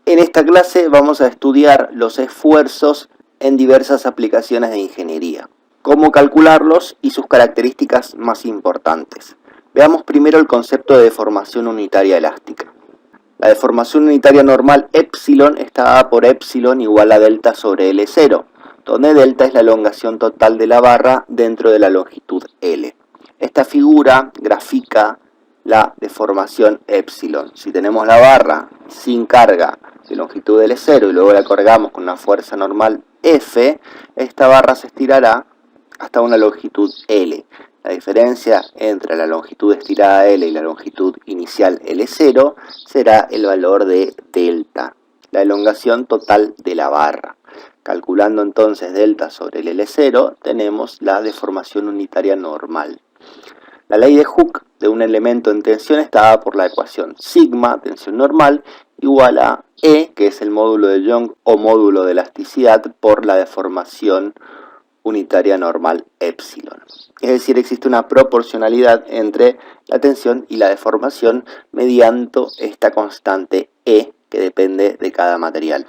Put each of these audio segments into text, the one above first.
En esta clase vamos a estudiar los esfuerzos en diversas aplicaciones de ingeniería, cómo calcularlos y sus características más importantes. Veamos primero el concepto de deformación unitaria elástica. La deformación unitaria normal epsilon está dada por epsilon igual a delta sobre L0, donde delta es la elongación total de la barra dentro de la longitud L. Esta figura grafica la deformación epsilon. Si tenemos la barra sin carga de longitud L0 y luego la cargamos con una fuerza normal F, esta barra se estirará hasta una longitud L. La diferencia entre la longitud estirada L y la longitud inicial L0 será el valor de delta, la elongación total de la barra. Calculando entonces delta sobre el L0, tenemos la deformación unitaria normal. La ley de Hooke de un elemento en tensión está dada por la ecuación sigma, tensión normal, igual a E, que es el módulo de Young o módulo de elasticidad, por la deformación unitaria normal epsilon. Es decir, existe una proporcionalidad entre la tensión y la deformación mediante esta constante E que depende de cada material.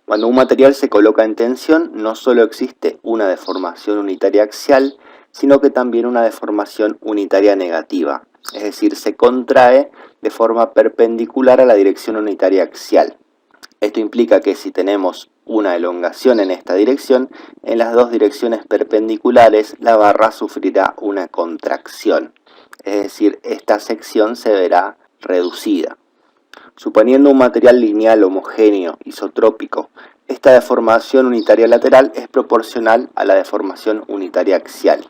Cuando un material se coloca en tensión, no solo existe una deformación unitaria axial, sino que también una deformación unitaria negativa, es decir, se contrae de forma perpendicular a la dirección unitaria axial. Esto implica que si tenemos una elongación en esta dirección, en las dos direcciones perpendiculares la barra sufrirá una contracción, es decir, esta sección se verá reducida. Suponiendo un material lineal homogéneo isotrópico, esta deformación unitaria lateral es proporcional a la deformación unitaria axial.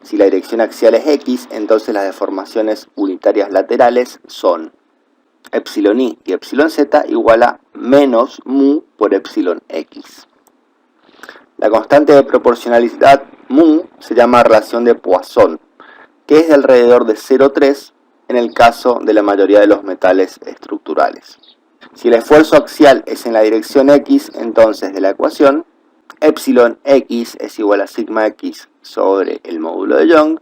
Si la dirección axial es X, entonces las deformaciones unitarias laterales son epsilon i y epsilon z igual a menos mu por epsilon x. La constante de proporcionalidad mu se llama relación de Poisson, que es de alrededor de 0,3 en el caso de la mayoría de los metales estructurales. Si el esfuerzo axial es en la dirección x, entonces de la ecuación epsilon x es igual a sigma x sobre el módulo de Young,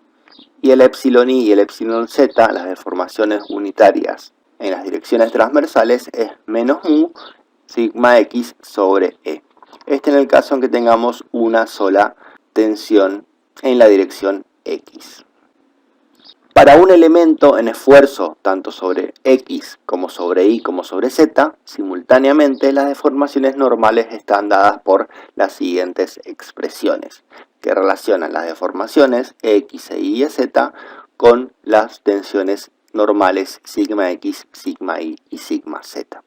y el epsilon i y el epsilon z, las deformaciones unitarias en las direcciones transversales, es menos mu sigma x sobre e. Este en el caso en que tengamos una sola tensión en la dirección x. Para un elemento en esfuerzo, tanto sobre x como sobre y como sobre z, simultáneamente las deformaciones normales están dadas por las siguientes expresiones, que relacionan las deformaciones x, y y z con las tensiones normales sigma x, sigma y sigma z.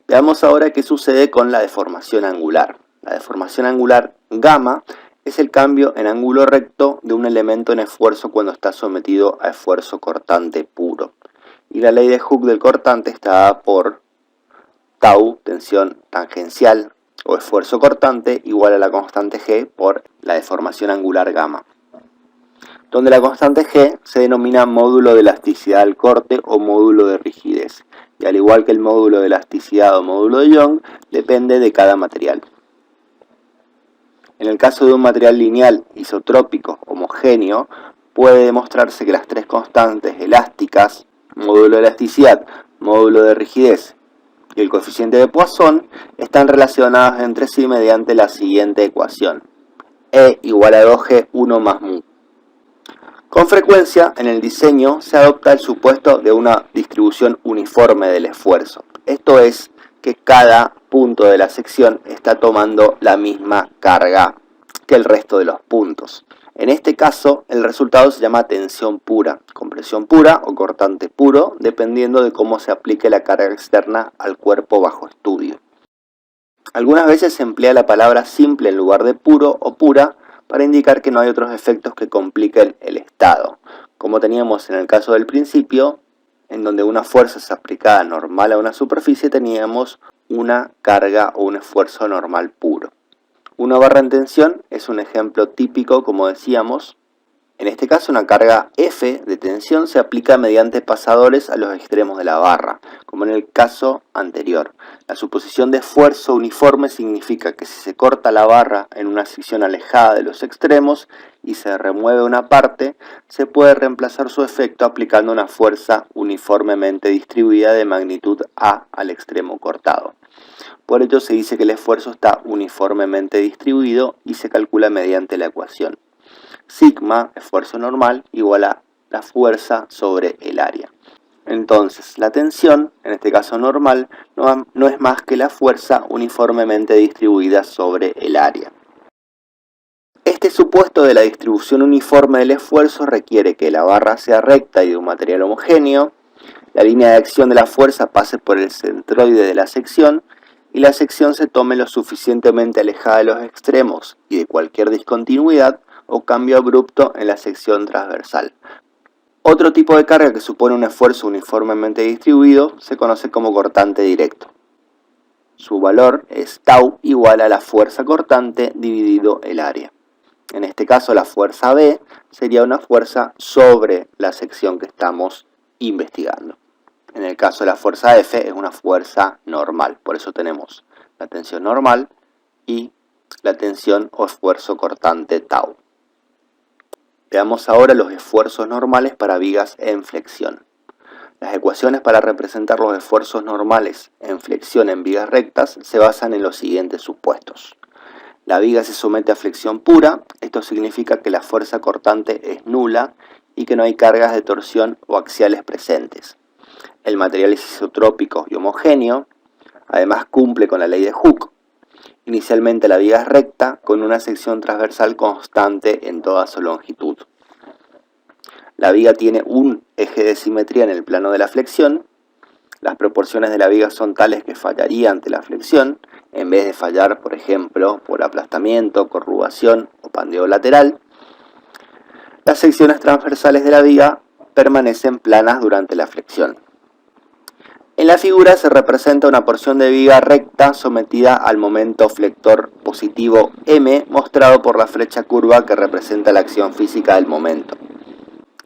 Veamos ahora qué sucede con la deformación angular. La deformación angular gamma es el cambio en ángulo recto de un elemento en esfuerzo cuando está sometido a esfuerzo cortante puro. Y la ley de Hooke del cortante está dada por tau, tensión tangencial o esfuerzo cortante, igual a la constante G por la deformación angular gamma, donde la constante G se denomina módulo de elasticidad al corte o módulo de rigidez, y al igual que el módulo de elasticidad o módulo de Young, depende de cada material. En el caso de un material lineal, isotrópico, homogéneo, puede demostrarse que las tres constantes elásticas, módulo de elasticidad, módulo de rigidez y el coeficiente de Poisson, están relacionadas entre sí mediante la siguiente ecuación: E igual a 2G1 más mu. Con frecuencia, en el diseño se adopta el supuesto de una distribución uniforme del esfuerzo. Esto es, que cada punto de la sección está tomando la misma carga que el resto de los puntos. En este caso, el resultado se llama tensión pura, compresión pura o cortante puro, dependiendo de cómo se aplique la carga externa al cuerpo bajo estudio. Algunas veces se emplea la palabra simple en lugar de puro o pura para indicar que no hay otros efectos que compliquen el estado, como teníamos en el caso del principio, en donde una fuerza es aplicada normal a una superficie, teníamos una carga o un esfuerzo normal puro. Una barra en tensión es un ejemplo típico, como decíamos, En este caso, una carga F de tensión se aplica mediante pasadores a los extremos de la barra, como en el caso anterior. La suposición de esfuerzo uniforme significa que si se corta la barra en una sección alejada de los extremos y se remueve una parte, se puede reemplazar su efecto aplicando una fuerza uniformemente distribuida de magnitud A al extremo cortado. Por ello se dice que el esfuerzo está uniformemente distribuido y se calcula mediante la ecuación sigma, esfuerzo normal, igual a la fuerza sobre el área. Entonces, la tensión, en este caso normal, no es más que la fuerza uniformemente distribuida sobre el área. Este supuesto de la distribución uniforme del esfuerzo requiere que la barra sea recta y de un material homogéneo, la línea de acción de la fuerza pase por el centroide de la sección y la sección se tome lo suficientemente alejada de los extremos y de cualquier discontinuidad o cambio abrupto en la sección transversal. Otro tipo de carga que supone un esfuerzo uniformemente distribuido se conoce como cortante directo. Su valor es tau igual a la fuerza cortante dividido el área. En este caso la fuerza B sería una fuerza sobre la sección que estamos investigando. En el caso de la fuerza F es una fuerza normal, por eso tenemos la tensión normal y la tensión o esfuerzo cortante tau. Veamos ahora los esfuerzos normales para vigas en flexión. Las ecuaciones para representar los esfuerzos normales en flexión en vigas rectas se basan en los siguientes supuestos. La viga se somete a flexión pura, esto significa que la fuerza cortante es nula y que no hay cargas de torsión o axiales presentes. El material es isotrópico y homogéneo, además cumple con la ley de Hooke. Inicialmente la viga es recta con una sección transversal constante en toda su longitud. La viga tiene un eje de simetría en el plano de la flexión. Las proporciones de la viga son tales que fallaría ante la flexión, en vez de fallar, por ejemplo, por aplastamiento, corrugación o pandeo lateral. Las secciones transversales de la viga permanecen planas durante la flexión. En la figura se representa una porción de viga recta sometida al momento flector positivo M, mostrado por la flecha curva que representa la acción física del momento.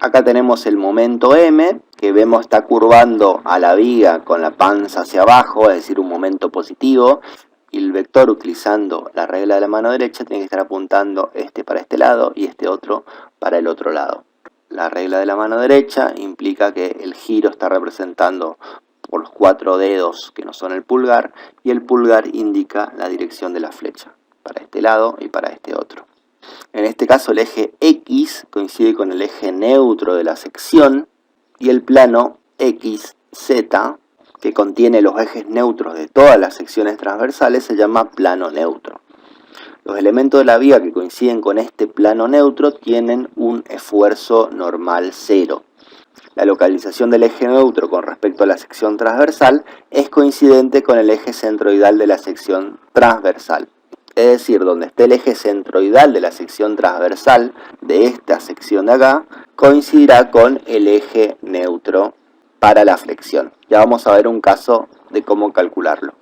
Acá tenemos el momento M, que vemos está curvando a la viga con la panza hacia abajo, es decir, un momento positivo, y el vector, utilizando la regla de la mano derecha, tiene que estar apuntando este para este lado y este otro para el otro lado. La regla de la mano derecha implica que el giro está representando por los 4 dedos que no son el pulgar, y el pulgar indica la dirección de la flecha, para este lado y para este otro. En este caso el eje X coincide con el eje neutro de la sección, y el plano XZ, que contiene los ejes neutros de todas las secciones transversales, se llama plano neutro. Los elementos de la viga que coinciden con este plano neutro tienen un esfuerzo normal cero. La localización del eje neutro con respecto a la sección transversal es coincidente con el eje centroidal de la sección transversal. Es decir, donde esté el eje centroidal de la sección transversal de esta sección de acá, coincidirá con el eje neutro para la flexión. Ya vamos a ver un caso de cómo calcularlo.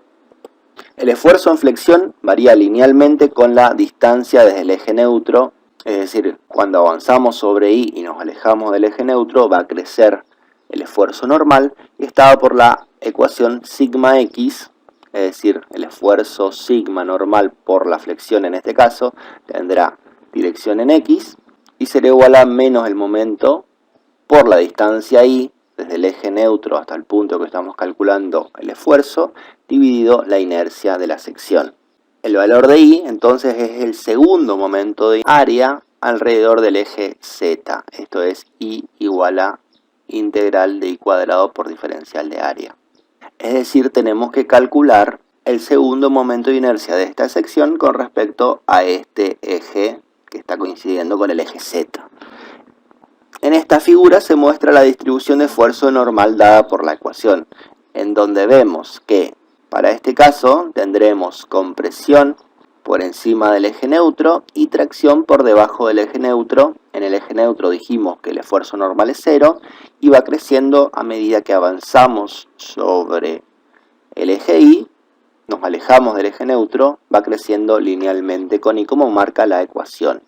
El esfuerzo en flexión varía linealmente con la distancia desde el eje neutro. Es decir, cuando avanzamos sobre I y nos alejamos del eje neutro, va a crecer el esfuerzo normal, y está dado por la ecuación sigma x, es decir, el esfuerzo sigma normal por la flexión en este caso, tendrá dirección en x, y será igual a menos el momento por la distancia I, desde el eje neutro hasta el punto que estamos calculando el esfuerzo, dividido la inercia de la sección. El valor de I, entonces, es el segundo momento de área alrededor del eje Z. Esto es I igual a integral de I cuadrado por diferencial de área. Es decir, tenemos que calcular el segundo momento de inercia de esta sección con respecto a este eje que está coincidiendo con el eje Z. En esta figura se muestra la distribución de esfuerzo normal dada por la ecuación, en donde vemos que para este caso tendremos compresión por encima del eje neutro y tracción por debajo del eje neutro. En el eje neutro dijimos que el esfuerzo normal es 0 y va creciendo a medida que avanzamos sobre el eje Y, nos alejamos del eje neutro, va creciendo linealmente con I como marca la ecuación.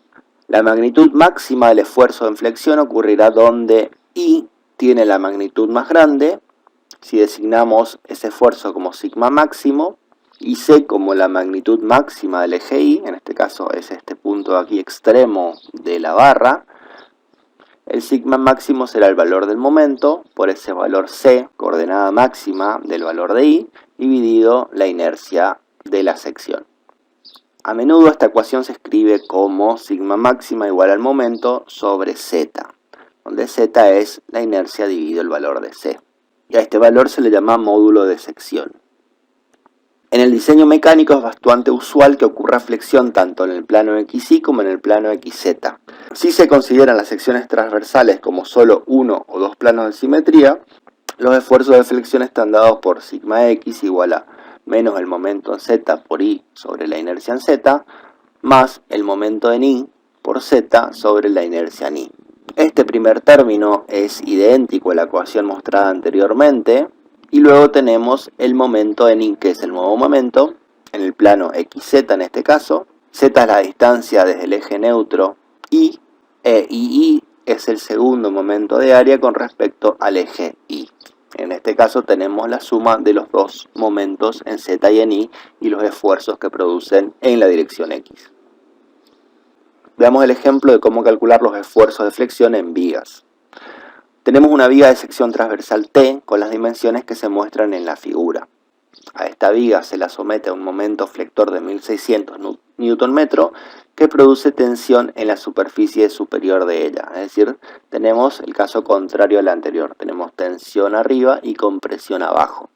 La magnitud máxima del esfuerzo en flexión ocurrirá donde I tiene la magnitud más grande, si designamos ese esfuerzo como sigma máximo, y C como la magnitud máxima del eje Y, en este caso es este punto aquí extremo de la barra. El sigma máximo será el valor del momento por ese valor C, coordenada máxima del valor de I, dividido la inercia de la sección. A menudo esta ecuación se escribe como sigma máxima igual al momento sobre Z, donde Z es la inercia dividido el valor de C. Y a este valor se le llama módulo de sección. En el diseño mecánico es bastante usual que ocurra flexión tanto en el plano XY como en el plano XZ. Si se consideran las secciones transversales como solo uno o dos planos de simetría, los esfuerzos de flexión están dados por sigma X igual a menos el momento en Z por I sobre la inercia en Z, más el momento en I por Z sobre la inercia en I. Este primer término es idéntico a la ecuación mostrada anteriormente, y luego tenemos el momento en I, que es el nuevo momento, en el plano XZ en este caso. Z es la distancia desde el eje neutro I, e I es el segundo momento de área con respecto al eje Y. En este caso tenemos la suma de los dos momentos en Z y en I y los esfuerzos que producen en la dirección X. Veamos el ejemplo de cómo calcular los esfuerzos de flexión en vigas. Tenemos una viga de sección transversal T con las dimensiones que se muestran en la figura. A esta viga se la somete a un momento flector de 1600 Nm que produce tensión en la superficie superior de ella. Es decir, tenemos el caso contrario al anterior. Tenemos tensión arriba y compresión abajo.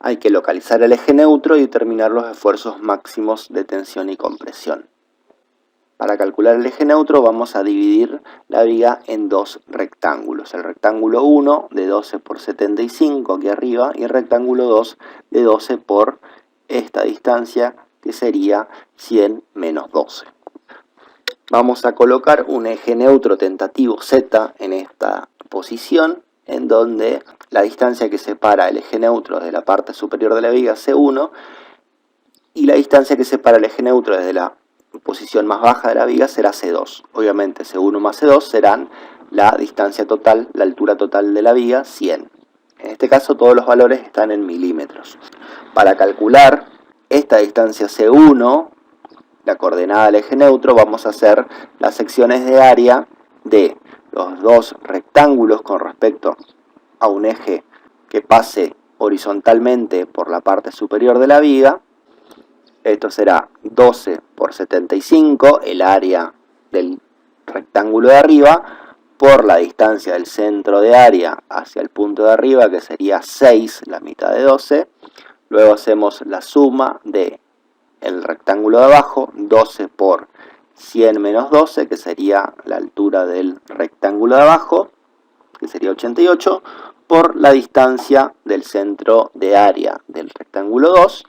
Hay que localizar el eje neutro y determinar los esfuerzos máximos de tensión y compresión. Para calcular el eje neutro vamos a dividir la viga en dos rectángulos. El rectángulo 1 de 12 por 75 aquí arriba y el rectángulo 2 de 12 por esta distancia que sería 100 menos 12. Vamos a colocar un eje neutro tentativo Z en esta posición en donde la distancia que separa el eje neutro de la parte superior de la viga es C1 y la distancia que separa el eje neutro desde la posición más baja de la viga será C2. Obviamente C1 más C2 serán la distancia total, la altura total de la viga, 100. En este caso todos los valores están en milímetros. Para calcular esta distancia C1, la coordenada del eje neutro, vamos a hacer las secciones de área de los dos rectángulos con respecto a un eje que pase horizontalmente por la parte superior de la viga. Esto será 12 por 75, el área del rectángulo de arriba, por la distancia del centro de área hacia el punto de arriba, que sería 6, la mitad de 12. Luego hacemos la suma del rectángulo de abajo, 12 por 100 menos 12, que sería la altura del rectángulo de abajo, que sería 88, por la distancia del centro de área del rectángulo 2,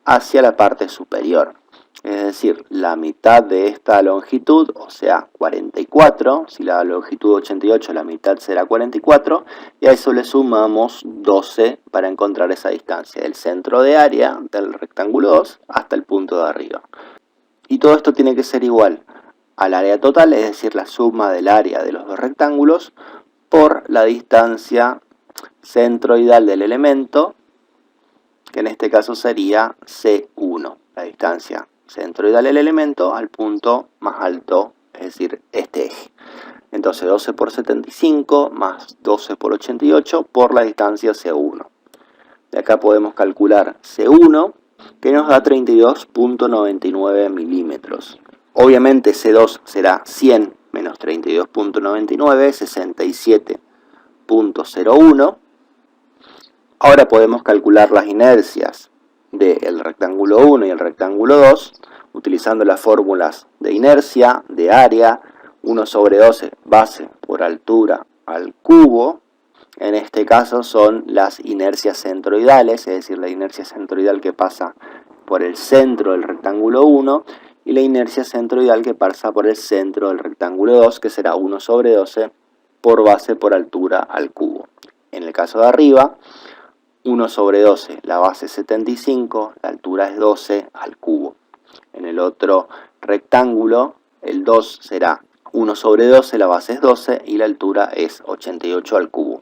hacia la parte superior, es decir, la mitad de esta longitud, o sea 44, si la longitud 88 la mitad será 44, y a eso le sumamos 12 para encontrar esa distancia del centro de área del rectángulo 2 hasta el punto de arriba. Y todo esto tiene que ser igual al área total, es decir, la suma del área de los dos rectángulos por la distancia centroidal del elemento, que en este caso sería C1, la distancia centroidal del elemento al punto más alto, es decir, este eje. Entonces 12 por 75 más 12 por 88 por la distancia C1. De acá podemos calcular C1, que nos da 32.99 milímetros. Obviamente C2 será 100 menos 32.99, 67.01. Ahora podemos calcular las inercias del rectángulo 1 y el rectángulo 2 utilizando las fórmulas de inercia, de área, 1 sobre 12 base por altura al cubo. En este caso son las inercias centroidales, es decir, la inercia centroidal que pasa por el centro del rectángulo 1 y la inercia centroidal que pasa por el centro del rectángulo 2, que será 1 sobre 12 por base por altura al cubo. En el caso de arriba, 1 sobre 12, la base es 75, la altura es 12 al cubo. En el otro rectángulo, el 2 será 1 sobre 12, la base es 12 y la altura es 88 al cubo.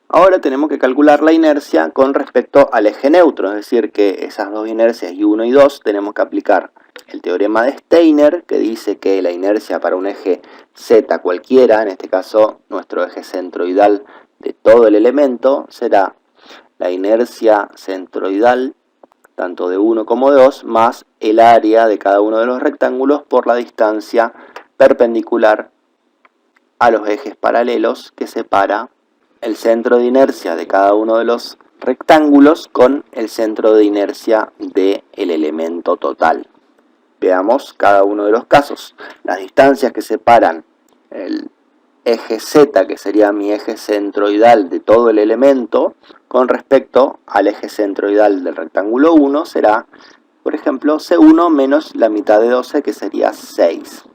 Ahora tenemos que calcular la inercia con respecto al eje neutro, es decir que esas dos inercias y 1 y 2 tenemos que aplicar el teorema de Steiner, que dice que la inercia para un eje z cualquiera, en este caso nuestro eje centroidal de todo el elemento, será la inercia centroidal tanto de 1 como de 2 más el área de cada uno de los rectángulos por la distancia perpendicular a los ejes paralelos que separa el centro de inercia de cada uno de los rectángulos con el centro de inercia del elemento total. Veamos cada uno de los casos. Las distancias que separan el eje Z, que sería mi eje centroidal de todo el elemento, con respecto al eje centroidal del rectángulo 1, será, por ejemplo, C1 menos la mitad de 12, que sería 6.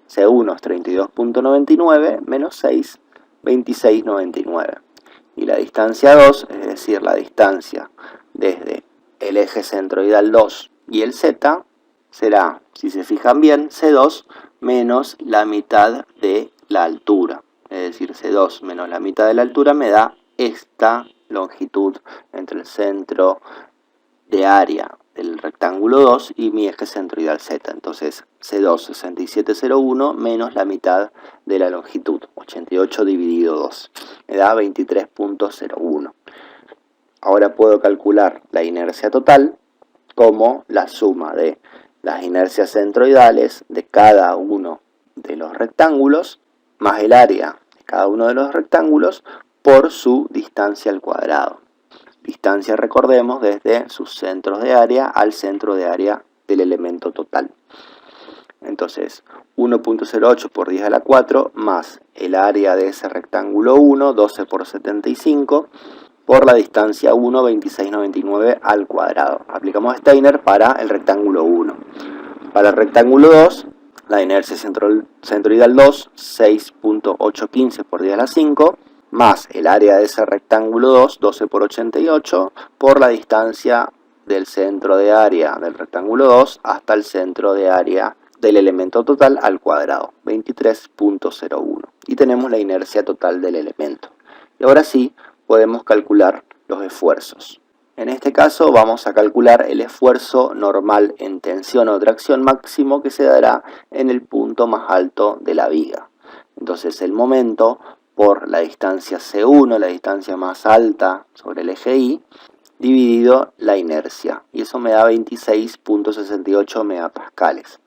C1 es 32.99 menos 6, 26.99. Y la distancia 2, es decir, la distancia desde el eje centroidal 2 y el Z, será, si se fijan bien, C2 menos la mitad de la altura. Es decir, C2 menos la mitad de la altura me da esta longitud entre el centro de área del rectángulo 2 y mi eje centroidal Z. Entonces, C2 67,01 menos la mitad de la longitud, 88 dividido 2, me da 23.01. Ahora puedo calcular la inercia total como la suma de las inercias centroidales de cada uno de los rectángulos más el área de cada uno de los rectángulos por su distancia al cuadrado. Distancia, recordemos, desde sus centros de área al centro de área del elemento total. Entonces, 1.08 por 10 a la 4 más el área de ese rectángulo 1, 12 por 75, por la distancia 1, 26,99 al cuadrado. Aplicamos Steiner para el rectángulo 1. Para el rectángulo 2, la inercia centroidal 2, 6.815 por 10 a la 5, más el área de ese rectángulo 2, 12 por 88, por la distancia del centro de área del rectángulo 2 hasta el centro de área del elemento total al cuadrado, 23.01. Y tenemos la inercia total del elemento. Y ahora sí, podemos calcular los esfuerzos. En este caso vamos a calcular el esfuerzo normal en tensión o tracción máximo que se dará en el punto más alto de la viga. Entonces el momento por la distancia C1, la distancia más alta sobre el eje Y, dividido la inercia. Y eso me da 26.68 megapascales.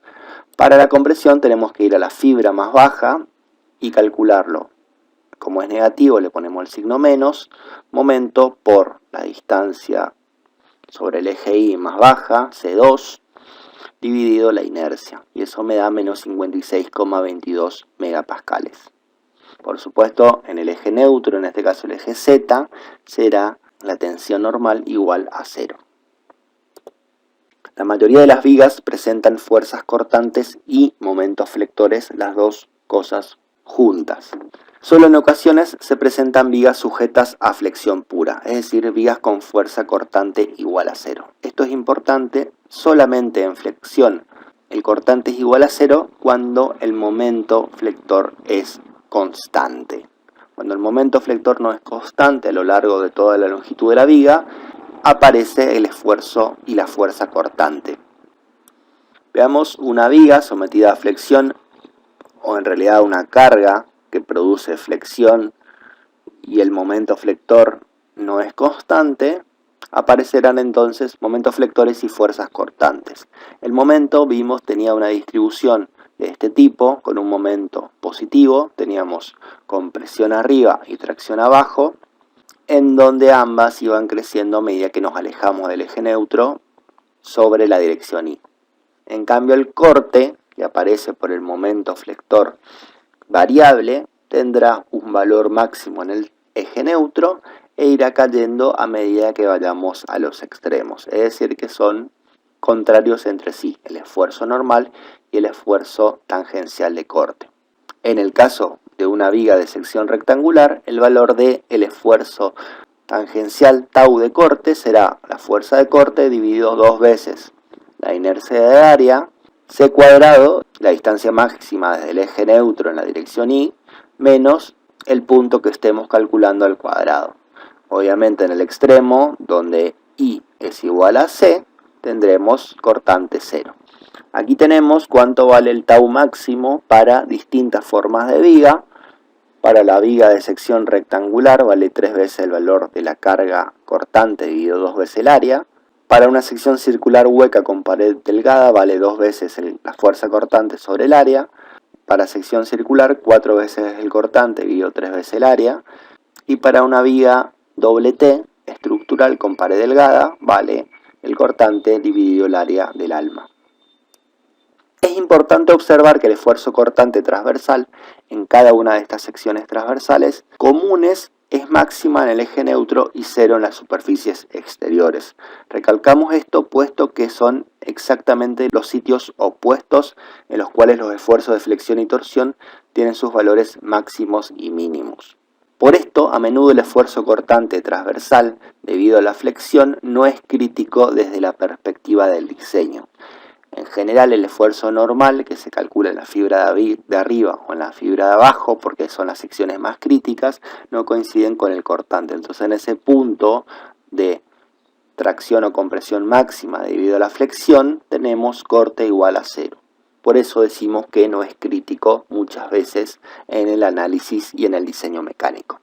Para la compresión tenemos que ir a la fibra más baja y calcularlo. Como es negativo le ponemos el signo menos, momento por la distancia sobre el eje Y más baja, C2, dividido la inercia. Y eso me da menos 56,22 megapascales. Por supuesto, en el eje neutro, en este caso el eje Z, será la tensión normal igual a 0. La mayoría de las vigas presentan fuerzas cortantes y momentos flectores, las dos cosas juntas. Solo en ocasiones se presentan vigas sujetas a flexión pura, es decir, vigas con fuerza cortante igual a 0. Esto es importante solamente en flexión. El cortante es igual a 0 cuando el momento flector es constante. Cuando el momento flector no es constante a lo largo de toda la longitud de la viga, aparece el esfuerzo y la fuerza cortante. Veamos una viga sometida a flexión, o en realidad una carga que produce flexión y el momento flector no es constante, aparecerán entonces momentos flectores y fuerzas cortantes. El momento, vimos, tenía una distribución de este tipo, con un momento positivo, teníamos compresión arriba y tracción abajo, en donde ambas iban creciendo a medida que nos alejamos del eje neutro sobre la dirección Y. En cambio el corte, que aparece por el momento flector variable, tendrá un valor máximo en el eje neutro e irá cayendo a medida que vayamos a los extremos, es decir que son contrarios entre sí, el esfuerzo normal y el esfuerzo tangencial de corte. En el caso de una viga de sección rectangular, el valor del esfuerzo tangencial tau de corte será la fuerza de corte dividido dos veces la inercia de área C cuadrado, la distancia máxima desde el eje neutro en la dirección Y, menos el punto que estemos calculando al cuadrado. Obviamente en el extremo, donde Y es igual a C, tendremos cortante 0. Aquí tenemos cuánto vale el tau máximo para distintas formas de viga. Para la viga de sección rectangular vale 3 veces el valor de la carga cortante dividido 2 veces el área. Para una sección circular hueca con pared delgada vale 2 veces la fuerza cortante sobre el área. Para sección circular 4 veces el cortante dividido 3 veces el área. Y para una viga doble T estructural con pared delgada vale el cortante dividido el área del alma. Es importante observar que el esfuerzo cortante transversal en cada una de estas secciones transversales comunes es máxima en el eje neutro y 0 en las superficies exteriores. Recalcamos esto puesto que son exactamente los sitios opuestos en los cuales los esfuerzos de flexión y torsión tienen sus valores máximos y mínimos. Por esto, a menudo el esfuerzo cortante transversal debido a la flexión no es crítico desde la perspectiva del diseño. En general, el esfuerzo normal, que se calcula en la fibra de arriba o en la fibra de abajo, porque son las secciones más críticas, no coinciden con el cortante. Entonces, en ese punto de tracción o compresión máxima debido a la flexión, tenemos corte igual a 0. Por eso decimos que no es crítico muchas veces en el análisis y en el diseño mecánico.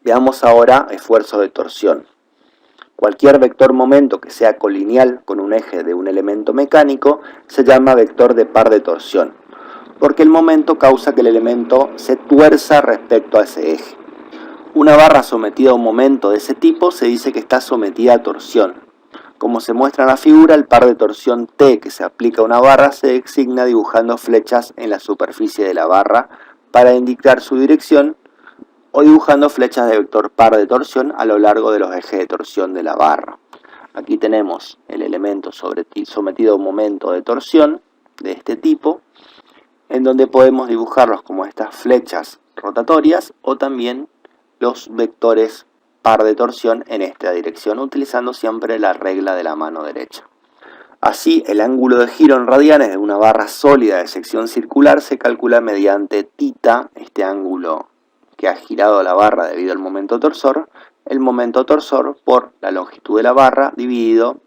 Veamos ahora esfuerzo de torsión. Cualquier vector momento que sea colineal con un eje de un elemento mecánico se llama vector de par de torsión, porque el momento causa que el elemento se tuerza respecto a ese eje. Una barra sometida a un momento de ese tipo se dice que está sometida a torsión. Como se muestra en la figura, el par de torsión T que se aplica a una barra se designa dibujando flechas en la superficie de la barra para indicar su dirección, o dibujando flechas de vector par de torsión a lo largo de los ejes de torsión de la barra. Aquí tenemos el elemento sometido a un momento de torsión de este tipo, en donde podemos dibujarlos como estas flechas rotatorias o también los vectores par de torsión en esta dirección, utilizando siempre la regla de la mano derecha. Así, el ángulo de giro en radianes de una barra sólida de sección circular se calcula mediante θ, este ángulo que ha girado la barra debido al momento torsor, el momento torsor por la longitud de la barra dividido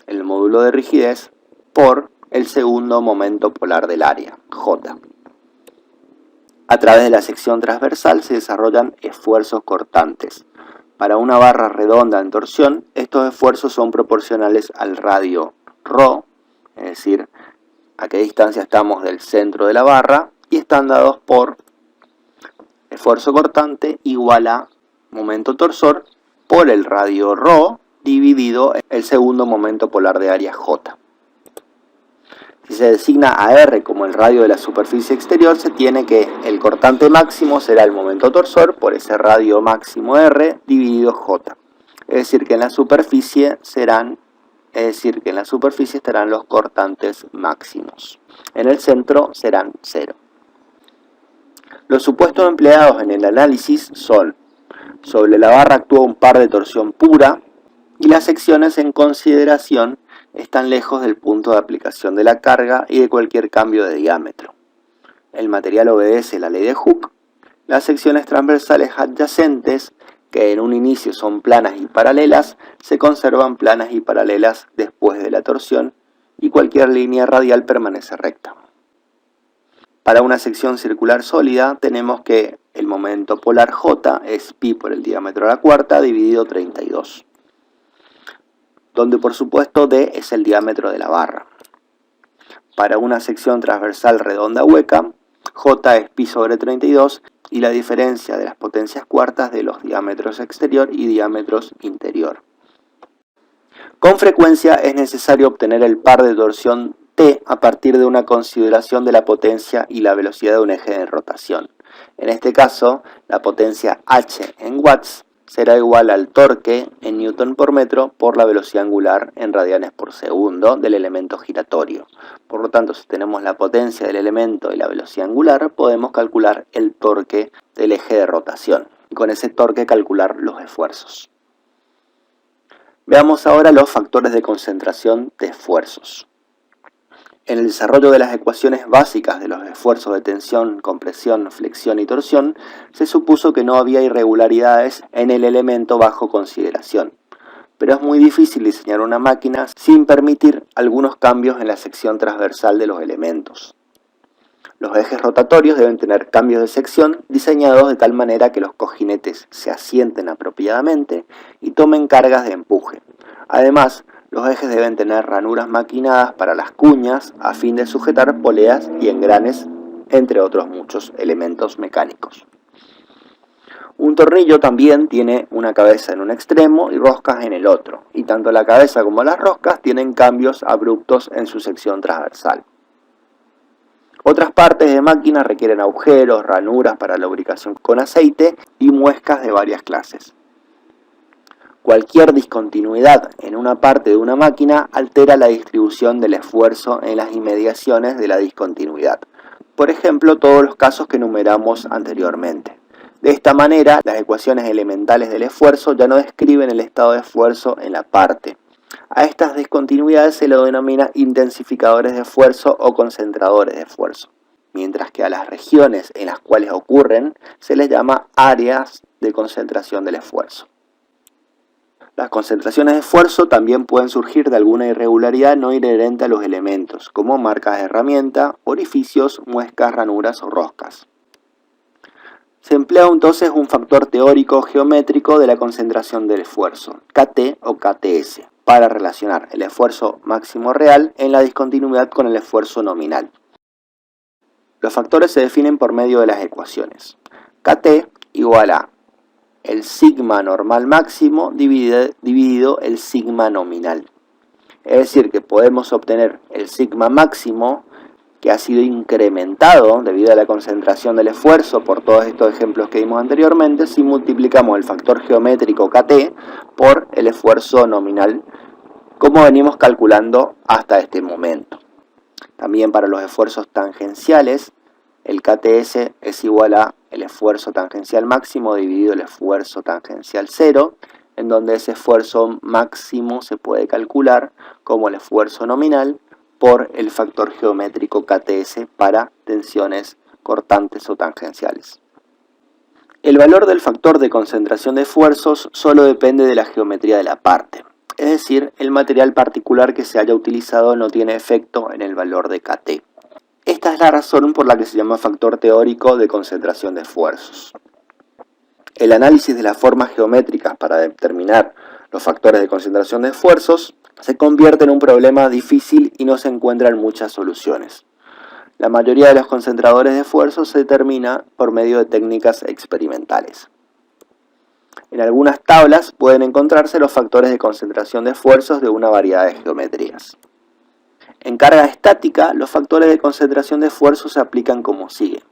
el módulo de rigidez por el segundo momento polar del área, J. A través de la sección transversal se desarrollan esfuerzos cortantes. Para una barra redonda en torsión, estos esfuerzos son proporcionales al radio ρ, es decir, a qué distancia estamos del centro de la barra, y están dados por esfuerzo cortante igual a momento torsor por el radio ρ dividido el segundo momento polar de área J. Si se designa a R como el radio de la superficie exterior, se tiene que el cortante máximo será el momento torsor por ese radio máximo R dividido J. Es decir, que en la superficie estarán los cortantes máximos. En el centro serán 0. Los supuestos empleados en el análisis son: sobre la barra actúa un par de torsión pura y las secciones en consideración están lejos del punto de aplicación de la carga y de cualquier cambio de diámetro. El material obedece la ley de Hooke. Las secciones transversales adyacentes, que en un inicio son planas y paralelas, se conservan planas y paralelas después de la torsión y cualquier línea radial permanece recta. Para una sección circular sólida tenemos que el momento polar J es pi por el diámetro a la cuarta dividido 32, donde por supuesto D es el diámetro de la barra. Para una sección transversal redonda hueca, J es pi sobre 32 y la diferencia de las potencias cuartas de los diámetros exterior y diámetros interior. Con frecuencia es necesario obtener el par de torsión T a partir de una consideración de la potencia y la velocidad de un eje de rotación. En este caso, la potencia H en watts será igual al torque en newton por metro por la velocidad angular en radianes por segundo del elemento giratorio. Por lo tanto, si tenemos la potencia del elemento y la velocidad angular, podemos calcular el torque del eje de rotación y con ese torque calcular los esfuerzos. Veamos ahora los factores de concentración de esfuerzos. En el desarrollo de las ecuaciones básicas de los esfuerzos de tensión, compresión, flexión y torsión, se supuso que no había irregularidades en el elemento bajo consideración, pero es muy difícil diseñar una máquina sin permitir algunos cambios en la sección transversal de los elementos. Los ejes rotatorios deben tener cambios de sección diseñados de tal manera que los cojinetes se asienten apropiadamente y tomen cargas de empuje. Además, los ejes deben tener ranuras maquinadas para las cuñas a fin de sujetar poleas y engranes, entre otros muchos elementos mecánicos. Un tornillo también tiene una cabeza en un extremo y roscas en el otro, y tanto la cabeza como las roscas tienen cambios abruptos en su sección transversal. Otras partes de máquinas requieren agujeros, ranuras para lubricación con aceite y muescas de varias clases. Cualquier discontinuidad en una parte de una máquina altera la distribución del esfuerzo en las inmediaciones de la discontinuidad. Por ejemplo, todos los casos que enumeramos anteriormente. De esta manera, las ecuaciones elementales del esfuerzo ya no describen el estado de esfuerzo en la parte. A estas discontinuidades se lo denomina intensificadores de esfuerzo o concentradores de esfuerzo, mientras que a las regiones en las cuales ocurren se les llama áreas de concentración del esfuerzo. Las concentraciones de esfuerzo también pueden surgir de alguna irregularidad no inherente a los elementos, como marcas de herramienta, orificios, muescas, ranuras o roscas. Se emplea entonces un factor teórico geométrico de la concentración del esfuerzo, KT o KTS, para relacionar el esfuerzo máximo real en la discontinuidad con el esfuerzo nominal. Los factores se definen por medio de las ecuaciones. KT igual a el sigma normal máximo dividido el sigma nominal. Es decir, que podemos obtener el sigma máximo que ha sido incrementado debido a la concentración del esfuerzo por todos estos ejemplos que vimos anteriormente si multiplicamos el factor geométrico KT por el esfuerzo nominal, como venimos calculando hasta este momento. También para los esfuerzos tangenciales, el KTS es igual a el esfuerzo tangencial máximo dividido el esfuerzo tangencial cero, en donde ese esfuerzo máximo se puede calcular como el esfuerzo nominal por el factor geométrico KTS para tensiones cortantes o tangenciales. El valor del factor de concentración de esfuerzos solo depende de la geometría de la parte, es decir, el material particular que se haya utilizado no tiene efecto en el valor de KT. Esta es la razón por la que se llama factor teórico de concentración de esfuerzos. El análisis de las formas geométricas para determinar los factores de concentración de esfuerzos se convierte en un problema difícil y no se encuentran muchas soluciones. La mayoría de los concentradores de esfuerzos se determina por medio de técnicas experimentales. En algunas tablas pueden encontrarse los factores de concentración de esfuerzos de una variedad de geometrías. En carga estática, los factores de concentración de esfuerzos se aplican como sigue.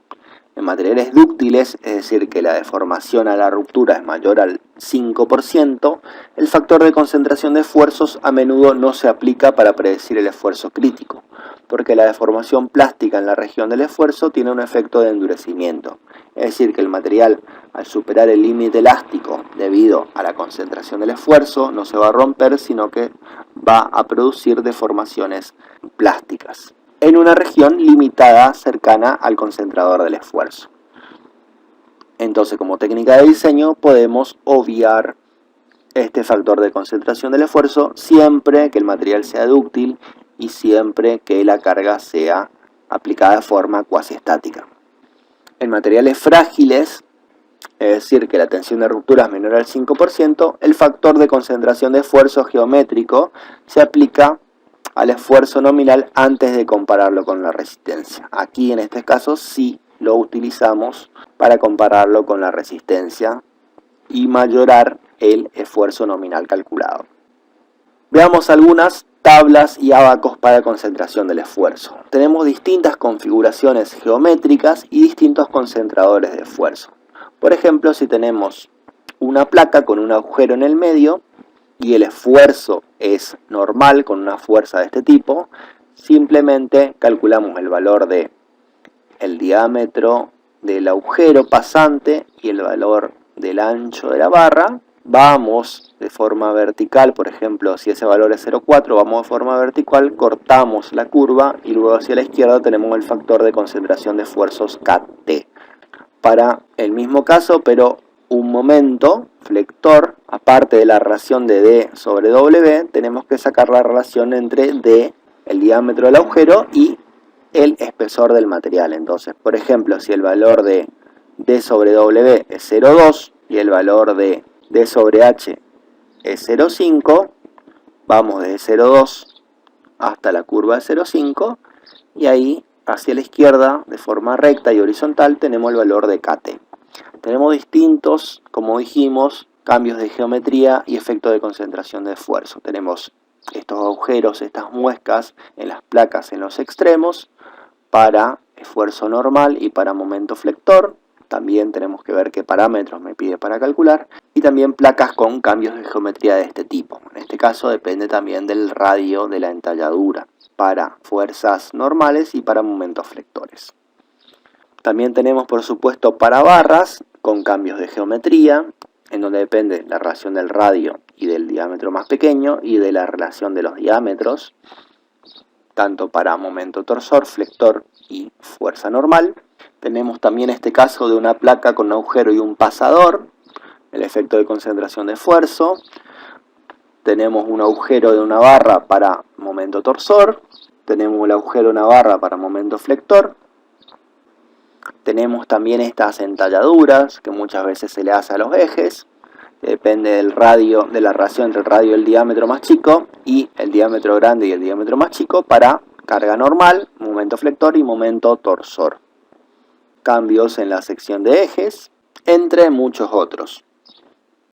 En materiales dúctiles, es decir, que la deformación a la ruptura es mayor al 5%, el factor de concentración de esfuerzos a menudo no se aplica para predecir el esfuerzo crítico, porque la deformación plástica en la región del esfuerzo tiene un efecto de endurecimiento, es decir, que el material al superar el límite elástico debido a la concentración del esfuerzo no se va a romper, sino que va a producir deformaciones plásticas en una región limitada cercana al concentrador del esfuerzo. Entonces, como técnica de diseño, podemos obviar este factor de concentración del esfuerzo siempre que el material sea dúctil y siempre que la carga sea aplicada de forma cuasi estática. En materiales frágiles, es decir, que la tensión de ruptura es menor al 5%, el factor de concentración de esfuerzo geométrico se aplica al esfuerzo nominal antes de compararlo con la resistencia. Aquí en este caso sí lo utilizamos para compararlo con la resistencia y mayorar el esfuerzo nominal calculado. Veamos algunas tablas y abacos para concentración del esfuerzo. Tenemos distintas configuraciones geométricas y distintos concentradores de esfuerzo. Por ejemplo, si tenemos una placa con un agujero en el medio y el esfuerzo es normal con una fuerza de este tipo, simplemente calculamos el valor de el diámetro del agujero pasante y el valor del ancho de la barra vamos de forma vertical, por ejemplo, si ese valor es 0,4, vamos de forma vertical, cortamos la curva y luego hacia la izquierda tenemos el factor de concentración de esfuerzos KT. Para el mismo caso, pero un momento flector, aparte de la relación de D sobre W, tenemos que sacar la relación entre D, el diámetro del agujero, y el espesor del material. Entonces, por ejemplo, si el valor de D sobre W es 0,2 y el valor de D sobre H es 0,5, vamos desde 0,2 hasta la curva de 0,5 y ahí hacia la izquierda de forma recta y horizontal tenemos el valor de KT. Tenemos distintos, como dijimos, cambios de geometría y efecto de concentración de esfuerzo. Tenemos estos agujeros, estas muescas en las placas en los extremos para esfuerzo normal y para momento flector. También tenemos que ver qué parámetros me pide para calcular. Y también placas con cambios de geometría de este tipo. En este caso depende también del radio de la entalladura para fuerzas normales y para momentos flectores. También tenemos, por supuesto, para barras con cambios de geometría, en donde depende la relación del radio y del diámetro más pequeño y de la relación de los diámetros, tanto para momento torsor, flector y fuerza normal. Tenemos también este caso de una placa con un agujero y un pasador, el efecto de concentración de esfuerzo. Tenemos un agujero de una barra para momento torsor, tenemos el agujero de una barra para momento flector. Tenemos también estas entalladuras que muchas veces se le hace a los ejes, que depende del radio, de la relación entre el radio y el diámetro más chico y el diámetro grande y el diámetro más chico para carga normal, momento flector y momento torsor. Cambios en la sección de ejes, entre muchos otros.